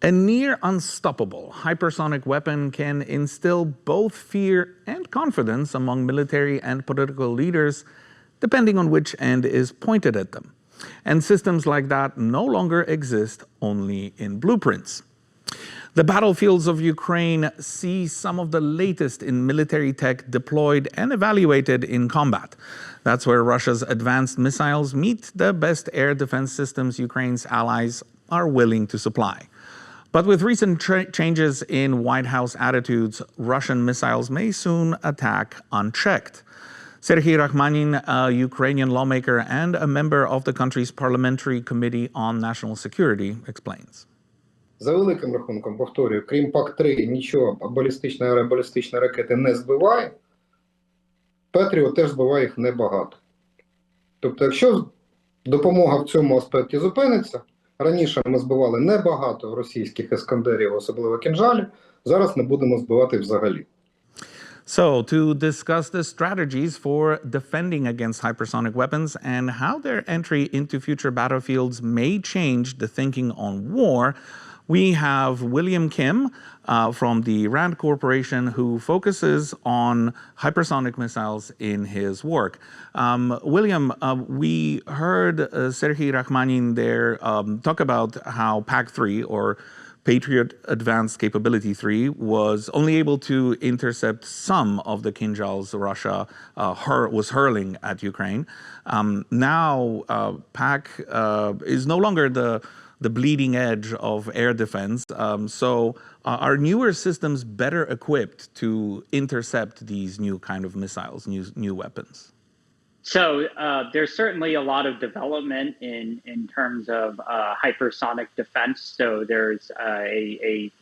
A near unstoppable hypersonic weapon can instill both fear and confidence among military and political leaders, depending on which end is pointed at them. And systems like that no longer exist only in blueprints. The battlefields of Ukraine see some of the latest in military tech deployed and evaluated in combat. That's where Russia's advanced missiles meet the best air defense systems Ukraine's allies are willing to supply. But with recent changes in White House attitudes, Russian missiles may soon attack unchecked. Serhii Rakhmanin, a Ukrainian lawmaker and a member of the country's Parliamentary Committee on National Security, explains. За великим рахунком, повторюю, крім ПАК-3, нічого балістичні аеробалістичні ракети не збиває. Петріот теж збиває їх небагато. Тобто, якщо допомога в цьому аспекті зупиниться, раніше ми збивали небагато російських ескандерів, особливо Кинжалів, зараз не будемо збивати взагалі. So, to discuss the strategies for defending against hypersonic weapons and how their entry into future battlefields may change the thinking on war, we have William Kim from the RAND Corporation, who focuses on hypersonic missiles in his work. William, we heard Serhii Rakhmanin there talk about how PAC-3, or Patriot Advanced Capability 3, was only able to intercept some of the Kinzhals Russia was hurling at Ukraine. Now, PAC is no longer the bleeding edge of air defense. So are newer systems better equipped to intercept these new kind of missiles, new weapons? So there's certainly a lot of development in terms of hypersonic defense. So there's a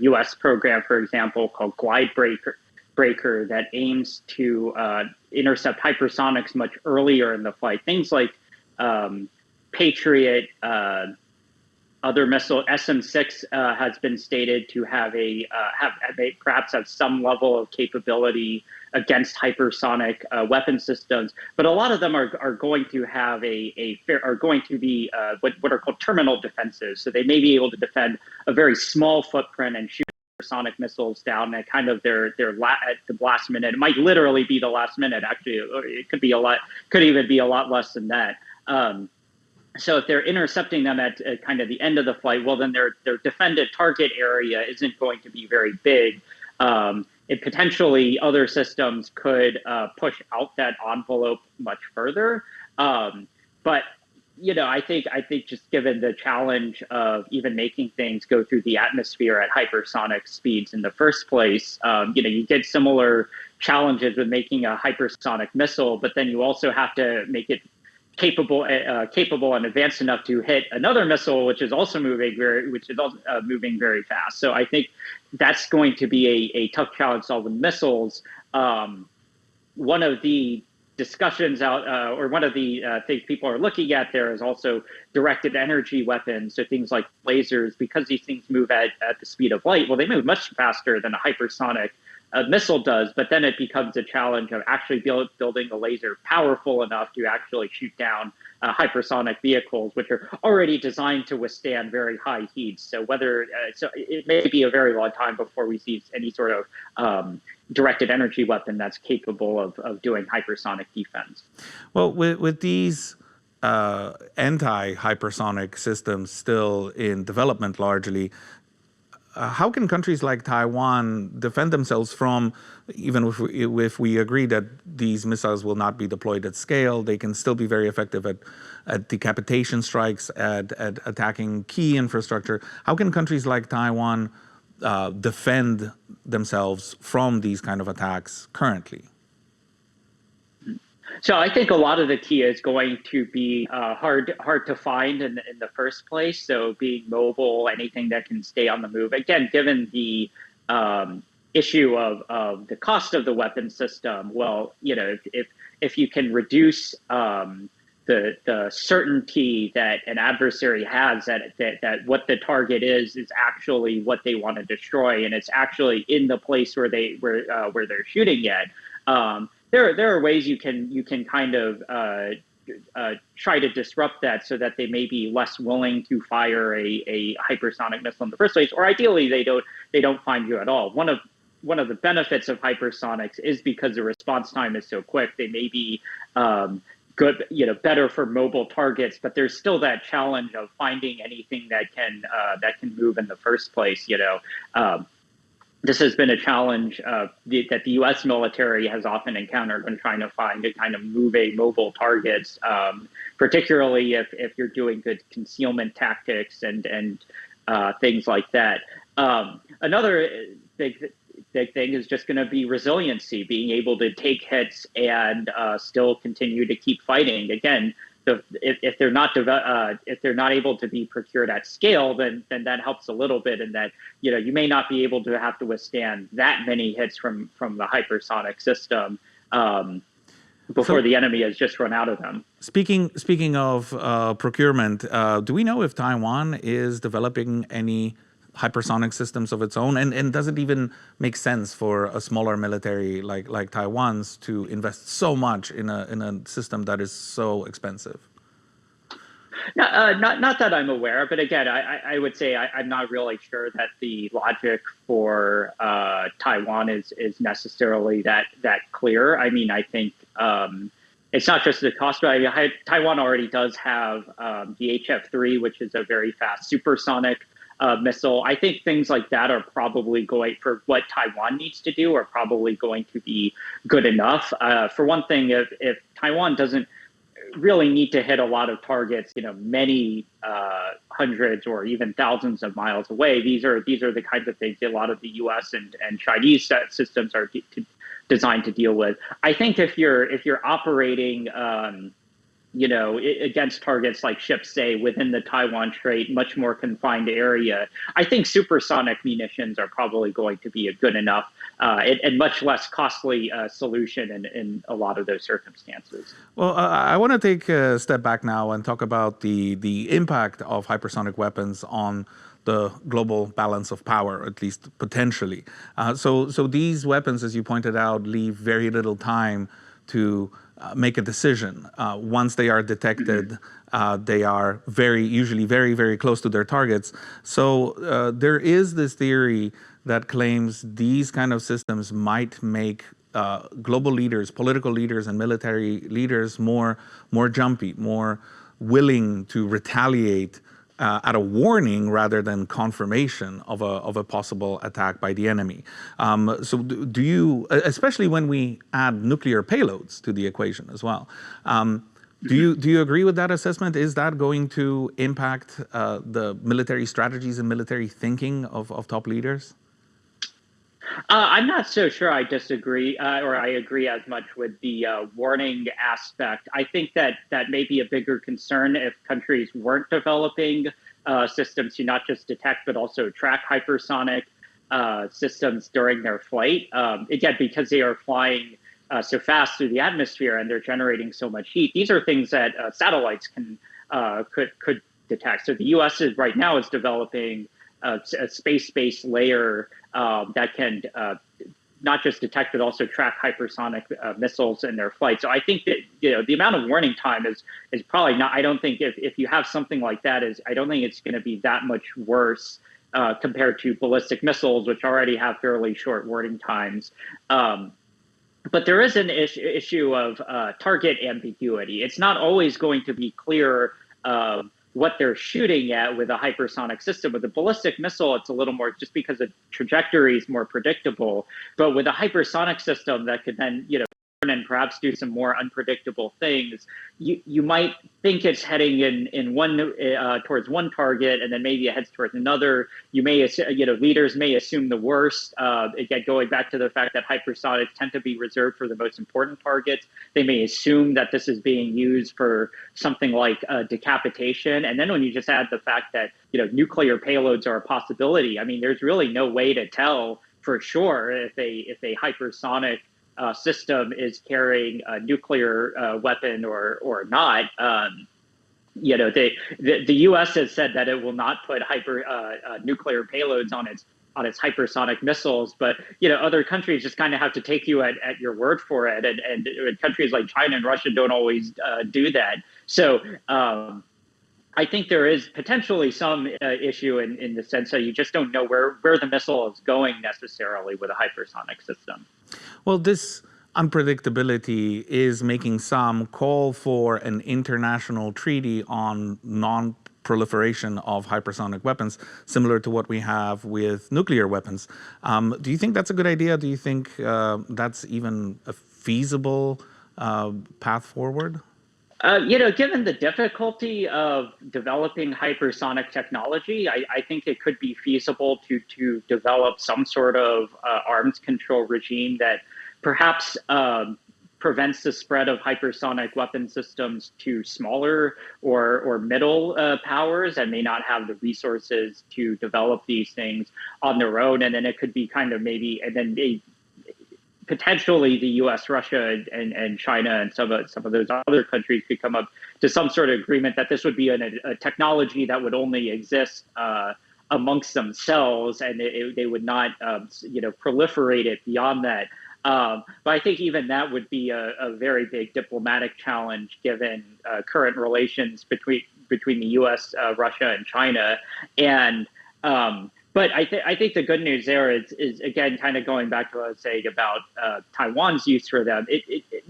U.S. program, for example, called Glide Breaker that aims to intercept hypersonics much earlier in the flight. Things like Patriot, other missile SM-6 has been stated to have perhaps have some level of capability against hypersonic weapon systems, but a lot of them are going to have what are called terminal defenses. So they may be able to defend a very small footprint and shoot hypersonic missiles down at kind of at the last minute. It might literally be the last minute. Actually, it could even be a lot less than that. So if they're intercepting them at kind of the end of the flight, well, then their defended target area isn't going to be very big. It potentially other systems could push out that envelope much further. But I think just given the challenge of even making things go through the atmosphere at hypersonic speeds in the first place, you get similar challenges with making a hypersonic missile, but then you also have to make it capable and advanced enough to hit another missile, which is also moving very fast. So I think that's going to be a tough challenge solving missiles. One of the discussions or one of the things people are looking at there is also directed energy weapons. So things like lasers, because these things move at the speed of light. Well, they move much faster than a hypersonic missile does, but then it becomes a challenge of actually building a laser powerful enough to actually shoot down hypersonic vehicles, which are already designed to withstand very high heats. So so it may be a very long time before we see any sort of directed energy weapon that's capable of doing hypersonic defense. Well, with these anti-hypersonic systems still in development largely, how can countries like Taiwan defend themselves from, even if we agree that these missiles will not be deployed at scale, they can still be very effective at decapitation strikes, at attacking key infrastructure. How can countries like Taiwan defend themselves from these kind of attacks currently? So I think a lot of the key is going to be hard to find in the first place. So being mobile, anything that can stay on the move. Again, given the issue of the cost of the weapon system, well, if you can reduce the certainty that an adversary has that what the target is actually what they want to destroy, and it's actually in the place where they're shooting at. There are ways you can kind of try to disrupt that so that they may be less willing to fire a hypersonic missile in the first place, or ideally they don't find you at all. One of the benefits of hypersonics is because the response time is so quick. They may be good, better for mobile targets, but there's still that challenge of finding anything that can move in the first place. This has been a challenge that the U.S. military has often encountered when trying to find a kind of mobile targets, particularly if you're doing good concealment tactics and things like that. Another big thing is just going to be resiliency, being able to take hits and still continue to keep fighting. Again, if they're not able to be procured at scale, then that helps a little bit in that you may not be able to have to withstand that many hits from the hypersonic system before the enemy has just run out of them. Speaking of procurement, do we know if Taiwan is developing any hypersonic systems of its own, and does it even make sense for a smaller military like Taiwan's to invest so much in a system that is so expensive? Not that I'm aware, but again, I would say I'm not really sure that the logic for Taiwan is necessarily that clear. I mean, I think it's not just the cost, but Taiwan already does have the HF-3, which is a very fast supersonic missile. I think things like that are probably going, for what Taiwan needs to do, are probably going to be good enough. For one thing, if Taiwan doesn't really need to hit a lot of targets, many hundreds or even thousands of miles away, these are the kinds of things a lot of the U.S. and Chinese systems are designed to deal with. I think if you're operating against targets like ships, say, within the Taiwan Strait, much more confined area, I think supersonic munitions are probably going to be a good enough and much less costly solution in a lot of those circumstances. Well, I want to take a step back now and talk about the impact of hypersonic weapons on the global balance of power, at least potentially. So these weapons, as you pointed out, leave very little time to make a decision. Once they are detected, they are usually very, very close to their targets. So there is this theory that claims these kind of systems might make global leaders, political leaders, and military leaders more jumpy, more willing to retaliate at a warning rather than confirmation of a possible attack by the enemy. So do you, especially when we add nuclear payloads to the equation as well, do you agree with that assessment? Is that going to impact the military strategies and military thinking of top leaders? I'm not so sure I disagree or I agree as much with the warning aspect. I think that may be a bigger concern if countries weren't developing systems to not just detect but also track hypersonic systems during their flight. Again, because they are flying so fast through the atmosphere and they're generating so much heat. These are things that satellites could detect. So the U.S. right now is developing a space-based layer that can not just detect but also track hypersonic missiles in their flight. So I think that the amount of warning time is probably not. I don't think if you have something like that, I don't think it's going to be that much worse compared to ballistic missiles, which already have fairly short warning times. But there is an issue of target ambiguity. It's not always going to be clear what they're shooting at with a hypersonic system. With a ballistic missile, it's a little more, just because the trajectory is more predictable. But with a hypersonic system that could then, and perhaps do some more unpredictable things, you might think it's heading in one towards one target, and then maybe it heads towards another. You may, leaders may assume the worst. Again, going back to the fact that hypersonics tend to be reserved for the most important targets, they may assume that this is being used for something like decapitation. And then when you just add the fact that nuclear payloads are a possibility, I mean, there's really no way to tell for sure if a hypersonic system is carrying a nuclear weapon or not. The U.S. has said that it will not put nuclear payloads on its on its hypersonic missiles, but other countries just kind of have to take you at your word for it, and countries like China and Russia don't always do that. So I think there is potentially some issue in the sense that you just don't know where the missile is going necessarily with a hypersonic system. Well, this unpredictability is making some call for an international treaty on non-proliferation of hypersonic weapons, similar to what we have with nuclear weapons. Do you think that's a good idea? Do you think that's even a feasible path forward? Given the difficulty of developing hypersonic technology, I think it could be feasible to develop some sort of arms control regime that perhaps prevents the spread of hypersonic weapon systems to smaller or middle powers and may not have the resources to develop these things on their own. And then it could be kind of potentially the U.S., Russia, and China, and some of those other countries could come up to some sort of agreement that this would be a technology that would only exist amongst themselves, and they would not, proliferate it beyond that. But I think even that would be a very big diplomatic challenge given current relations between the U.S., Russia, and China, and. But I think the good news there is again, kind of going back to what I was saying about Taiwan's use for them.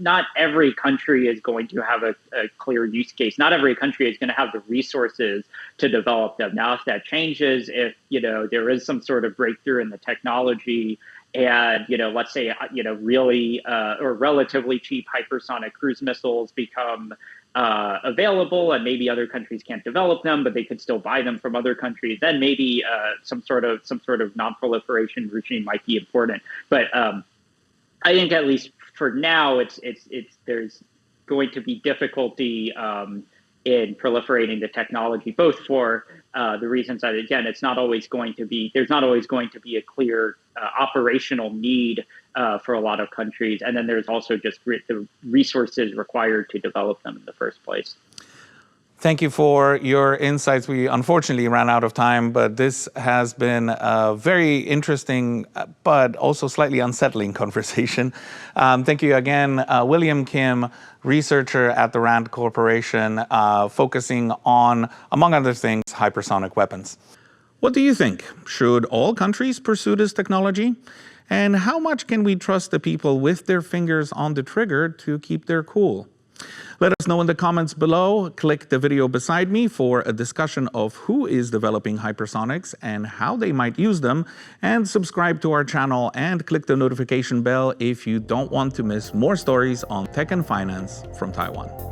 Not every country is going to have a clear use case. Not every country is going to have the resources to develop them. Now, if that changes, if there is some sort of breakthrough in the technology, and let's say really or relatively cheap hypersonic cruise missiles become available, and maybe other countries can't develop them, but they could still buy them from other countries, then maybe some sort of non-proliferation regime might be important. But I think at least for now, there's going to be difficulty in proliferating the technology, both for the reasons that, again, there's not always going to be a clear operational need for a lot of countries, and then there's also just the resources required to develop them in the first place. Thank you for your insights. We unfortunately ran out of time, but this has been a very interesting but also slightly unsettling conversation. Thank you again, William Kim, researcher at the RAND Corporation, focusing on, among other things, hypersonic weapons. What do you think? Should all countries pursue this technology? And how much can we trust the people with their fingers on the trigger to keep their cool? Let us know in the comments below. Click the video beside me for a discussion of who is developing hypersonics and how they might use them. And subscribe to our channel and click the notification bell if you don't want to miss more stories on tech and finance from Taiwan.